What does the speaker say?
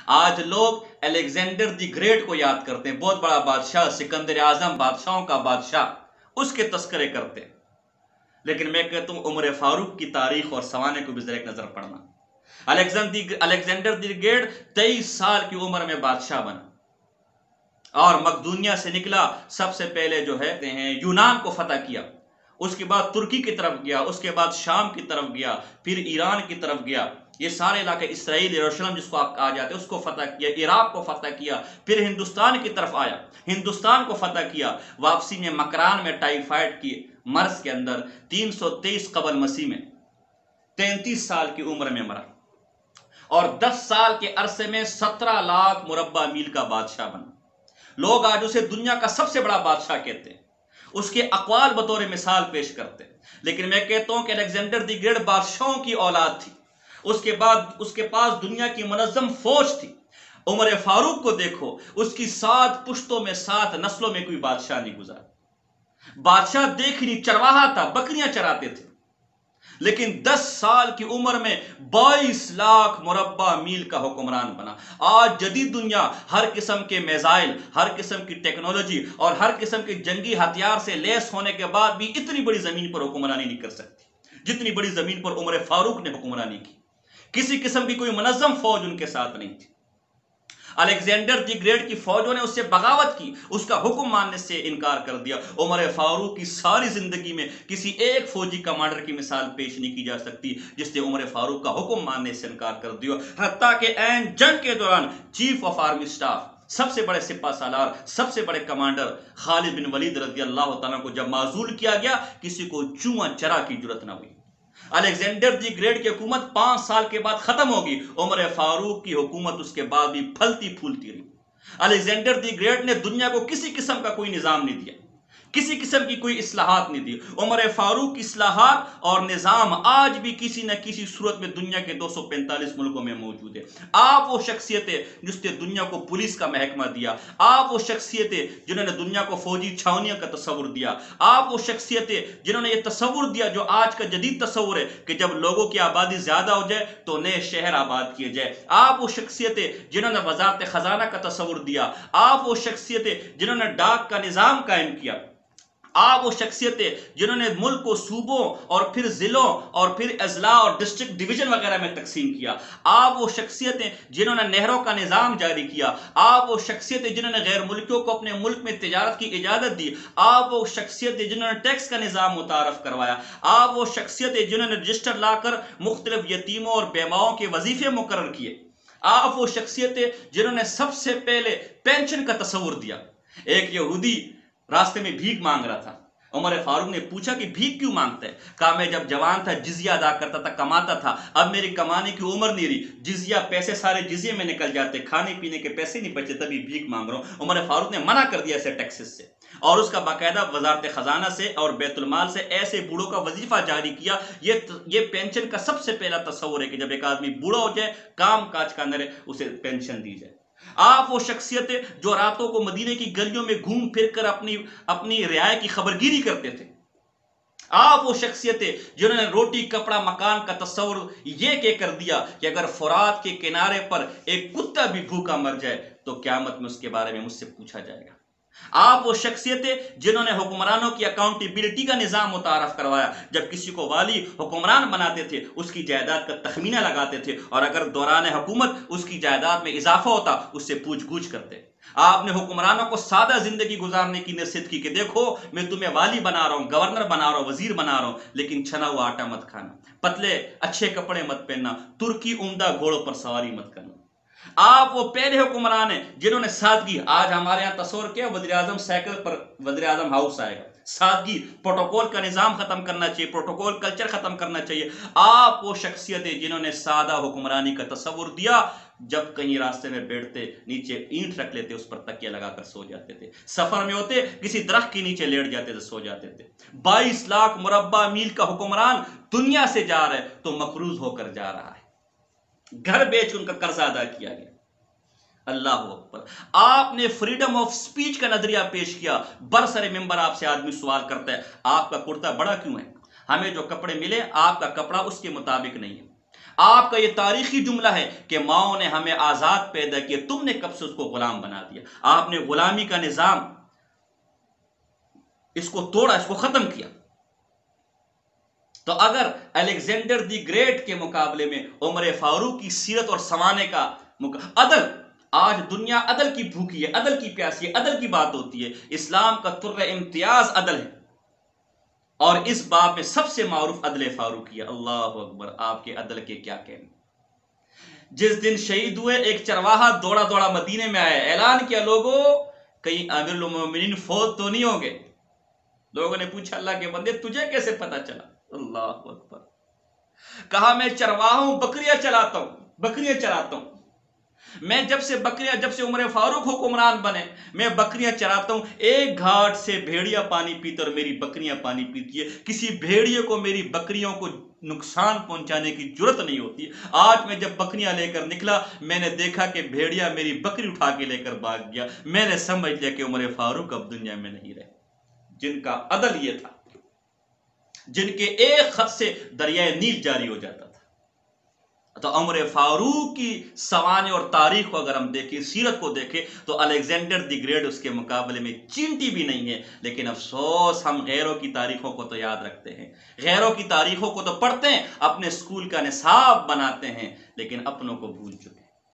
آج لوگ Alexander the great کو یاد کرتے ہیں، بہت بڑا بادشاہ، سکندر اعظم، بادشاہوں کا بادشاہ، اس کے تذکرے کرتے ہیں۔ لیکن میں کہتا ہوں عمر فاروق کی تاریخ اور سوانح کو بھی ذرا ایک نظر پڑنا۔ الیگزینڈر دی گریٹ 23 سال کی عمر میں بادشاہ بنا اور مقدونیہ سے نکلا، سب سے پہلے جو ہے یونان کو فتح کیا، اس کے بعد ترکی کی طرف گیا، اس کے بعد شام کی طرف گیا، پھر ایران کی طرف گیا، یہ سارے علاقے اسرائیل، یروشلم جس کو آپ کہا جاتے ہیں، اس کو فتح کیا، عراق کو فتح کیا، پھر ہندوستان کی طرف آیا، ہندوستان کو فتح کیا، واپسی میں مکران میں ٹائیفائڈ کی مرض کے اندر 323 قبل مسیح میں 33 سال کی عمر میں مرا، اور 10 سال کے عرصے میں 17 لاکھ مربع میل کا بادشاہ بنا۔ لوگ آج اسے دنیا کا سب سے بڑا بادشاہ کہتے ہیں، اس کے اقوال بطور مثال پیش کرتے ہیں، لیکن میں کہتا ہوں کہ الیگزینڈر دی گریٹ بادشاہوں کی اولاد تھی، اس کے بعد اس کے پاس دنیا کی منظم فوج تھی۔ عمر فاروق کو دیکھو، اس کی 7 پشتوں میں 7 نسلوں میں کوئی بادشاہ نہیں گزرا۔ بادشاہ دیکھ نہیں، چرواہا تھا، بکریاں چراتے تھے، لیکن 10 سال کی عمر میں 22 لاکھ مربع میل کا حکمران بنا۔ آج جدید دنیا ہر قسم کے میزائل، ہر قسم کی ٹیکنالوجی اور ہر قسم کے جنگی ہتھیار سے لیس ہونے کے بعد بھی اتنی بڑی زمین پر حکمرانی نہیں کر سکتی جتنی بڑی زمین پر عمر فاروق نے حکمرانی کی۔ کسی قسم کی کوئی منظم فوج ان کے ساتھ نہیں تھی۔ الیگزینڈر دی گریٹ کی فوجوں نے اس سے بغاوت کی، اس کا حکم ماننے سے انکار کر دیا۔ عمر فاروق کی ساری زندگی میں کسی ایک فوجی کمانڈر کی مثال پیش نہیں کی جا سکتی جس نے عمر فاروق کا حکم ماننے سے انکار کر دیا، حتیٰ کہ عین جنگ کے دوران چیف آف آرمی سٹاف، سب سے بڑے سپہ سالار، سب سے بڑے کمانڈر خالد بن ولید رضی اللہ تعالیٰ کو جب معزول کیا گیا، کسی کو چواں چرا کی جرت نہ ہوئی۔ الیگزینڈر دی گریٹ کی حکومت 5 سال کے بعد ختم ہوگی، عمر فاروق کی حکومت اس کے بعد بھی پھلتی پھولتی رہی۔ الیگزینڈر دی گریٹ نے دنیا کو کسی قسم کا کوئی نظام نہیں دیا، کسی قسم کی کوئی اصلاحات نہیں دی۔ عمر فاروق کی اصلاحات اور نظام آج بھی کسی نہ کسی صورت میں دنیا کے 245 ملکوں میں موجود ہے۔ آپ وہ شخصیتیں جس نے دنیا کو پولیس کا محکمہ دیا، آپ وہ شخصیتیں جنہوں نے دنیا کو فوجی چھاونیوں کا تصور دیا، آپ وہ شخصیتیں جنہوں نے یہ تصور دیا جو آج کا جدید تصور ہے کہ جب لوگوں کی آبادی زیادہ ہو جائے تو نئے شہر آباد کیے جائے، آپ وہ شخصیتیں جنہوں نے وزارت خزانہ کا تصور دیا، آپ وہ شخصیتیں جنہوں نے ڈاک کا نظام قائم کیا، آپ وہ شخصیتیں جنہوں نے ملک کو صوبوں اور پھر ضلعوں اور پھر اضلاع اور ڈسٹرکٹ ڈویژن وغیرہ میں تقسیم کیا، آپ وہ شخصیتیں جنہوں نے نہروں کا نظام جاری کیا، آپ وہ شخصیتیں جنہوں نے غیر ملکیوں کو اپنے ملک میں تجارت کی اجازت دی، آپ وہ شخصیتیں جنہوں نے ٹیکس کا نظام متعارف کروایا، آپ وہ شخصیتیں جنہوں نے رجسٹر لا کر مختلف یتیموں اور بیواؤں کے وظیفے مقرر کیے، آپ وہ شخصیتیں جنہوں نے سب سے پہلے پینشن کا تصور دیا۔ ایک یہودی راستے میں بھیک مانگ رہا تھا، عمر فاروق نے پوچھا کہ بھیک کیوں مانگتا ہے؟ کہا میں جب جوان تھا جزیہ ادا کرتا تھا، کماتا تھا، اب میری کمانے کی عمر نہیں رہی، جزیہ پیسے سارے جزیے میں نکل جاتے، کھانے پینے کے پیسے نہیں بچے، تبھی بھیک مانگ رہا ہوں۔ عمر فاروق نے منع کر دیا ایسے ٹیکسز سے، اور اس کا باقاعدہ وزارت خزانہ سے اور بیت المال سے ایسے بوڑھوں کا وظیفہ جاری کیا۔ یہ پینشن کا سب سے پہلا تصور ہے کہ جب ایک آدمی بوڑھا ہو جائے، کام کاج کا نہ رہے، اسے پینشن دی جائے۔ آپ وہ شخصیتیں جو راتوں کو مدینے کی گلیوں میں گھوم پھر کر اپنی رعایا کی خبرگیری کرتے تھے، آپ وہ شخصیتیں جنہوں نے روٹی کپڑا مکان کا تصور یہ کہ کر دیا کہ اگر فرات کے کنارے پر ایک کتا بھی بھوکا مر جائے تو قیامت میں اس کے بارے میں مجھ سے پوچھا جائے گا۔ آپ وہ شخصیتیں جنہوں نے حکمرانوں کی اکاؤنٹیبلٹی کا نظام متعارف کروایا، جب کسی کو والی حکمران بناتے تھے اس کی جائیداد کا تخمینہ لگاتے تھے، اور اگر دوران حکومت اس کی جائیداد میں اضافہ ہوتا اس سے پوچھ گچھ کرتے۔ آپ نے حکمرانوں کو سادہ زندگی گزارنے کی نصیحت کی کہ دیکھو میں تمہیں والی بنا رہا ہوں، گورنر بنا رہا ہوں، وزیر بنا رہا ہوں، لیکن چھنا ہوا آٹا مت کھانا، پتلے اچھے کپڑے مت پہننا، ترکی عمدہ گھوڑوں پر سواری مت کرنا۔ آپ وہ پہلے حکمران ہیں جنہوں نے سادگی، آج ہمارے ہاں تصور کیا وزیر اعظم سائیکل پر وزیر اعظم ہاؤس آئے گا، سادگی، پروٹوکول کا نظام ختم کرنا چاہیے، پروٹوکول کلچر ختم کرنا چاہیے۔ آپ وہ شخصیتیں جنہوں نے سادہ حکمرانی کا تصور دیا، جب کہیں راستے میں بیٹھتے نیچے اینٹ رکھ لیتے، اس پر تکیہ لگا کر سو جاتے تھے، سفر میں ہوتے کسی درخت کے نیچے لیٹ جاتے تھے، سو جاتے تھے۔ 22 لاکھ مربع میل کا حکمران دنیا سے جا رہا ہے تو مقروض ہو کر جا رہا ہے، گھر بیچ ان کا قرضہ ادا کیا گیا۔ اللہ اکبر۔ آپ نے فریڈم آف سپیچ کا نظریہ پیش کیا، برسر ممبر آپ سے آدمی سوال کرتا ہے آپ کا کرتا بڑا کیوں ہے؟ ہمیں جو کپڑے ملے آپ کا کپڑا اس کے مطابق نہیں ہے۔ آپ کا یہ تاریخی جملہ ہے کہ ماؤں نے ہمیں آزاد پیدا کیا، تم نے کب سے اس کو غلام بنا دیا؟ آپ نے غلامی کا نظام اس کو توڑا، اس کو ختم کیا۔ تو اگر الیگزینڈر دی گریٹ کے مقابلے میں عمر فاروق کی سیرت اور سوانح کا عدل، آج دنیا عدل کی بھوکی ہے، عدل کی پیاسی ہے، عدل کی بات ہوتی ہے۔ اسلام کا تر امتیاز عدل ہے، اور اس باب میں سب سے معروف عدل فاروقی ہے۔ اللہ اکبر، آپ کے عدل کے کیا کہنے۔ جس دن شہید ہوئے ایک چرواہا دوڑا دوڑا مدینے میں آیا، اعلان کیا، لوگوں کہیں امیر المومنین فوت تو نہیں ہوں گے؟ لوگوں نے پوچھا اللہ کے بندے تجھے کیسے پتا چلا؟ اللہ اکبر، کہا میں چرواہا ہوں، بکریاں چلاتا ہوں، بکریاں چراتا ہوں۔ میں جب سے عمر فاروق حکمران بنے، میں بکریاں چراتا ہوں۔ ایک گھاٹ سے بھیڑیا پانی پیتا اور میری بکریاں پانی پیتی ہے، کسی بھیڑیے کو میری بکریوں کو نقصان پہنچانے کی جرت نہیں ہوتی۔ آج میں جب بکریاں لے کر نکلا، میں نے دیکھا کہ بھیڑیا میری بکری اٹھا کے لے کر بھاگ گیا۔ میں نے سمجھ لیا کہ عمر فاروق اب دنیا میں نہیں رہے۔ جن کا عدل یہ تھا، جن کے ایک خط سے دریائے نیل جاری ہو جاتا تھا۔ تو عمر فاروق کی سوانح اور تاریخ کو اگر ہم دیکھیں، سیرت کو دیکھیں، تو الیگزینڈر دی گریٹ اس کے مقابلے میں چینٹی بھی نہیں ہے۔ لیکن افسوس، ہم غیروں کی تاریخوں کو تو یاد رکھتے ہیں، غیروں کی تاریخوں کو تو پڑھتے ہیں، اپنے اسکول کا نصاب بناتے ہیں، لیکن اپنوں کو بھول چکے ہیں۔